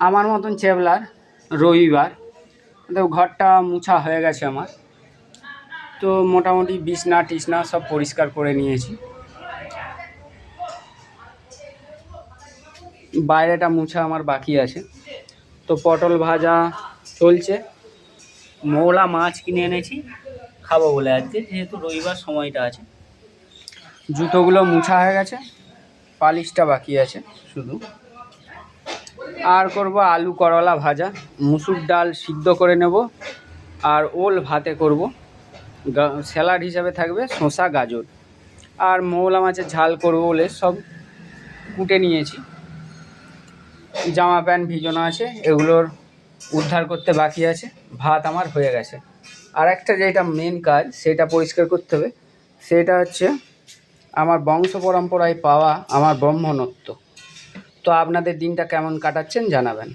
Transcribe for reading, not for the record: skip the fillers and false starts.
আমার মতন চেবলার রবিবার তো ঘরটা মুছা হয়ে গেছে আমার। তো মোটামুটি বিছনা টিছনা সব পরিষ্কার করে নিয়েছি। বাইরেটা মুছা আমার বাকি আছে। তো পটল ভাজা চলছে। মৌলা মাছ কিনে এনেছি খাবো বলে আজকে, যেহেতু রবিবার সময়টা আছে। জুতোগুলো মুছা হয়ে গেছে, পালিশটা বাকি আছে শুধু। আর করব আলু করলা ভাজা, মুসুর ডাল সিদ্ধ করে নেব, আর ওল ভাতে করব। স্যালাড হিসাবে থাকবে শসা গাজর। আর মৌলা মাছের ঝাল করব বলে সব কুটে নিয়েছি। জামা প্যান্ট ভিজানো আছে, এগুলোর উদ্ধার করতে বাকি আছে। ভাত আমার হয়ে গেছে। আর একটা যেটা মেন কাজ সেটা পরিষ্কার করতে হবে, সেটা হচ্ছে আমার বংশ পরম্পরায় পাওয়া আমার ব্রহ্মনত্ব। তো আপনাদের দিনটা কেমন কাটাচ্ছেন জানাবেন।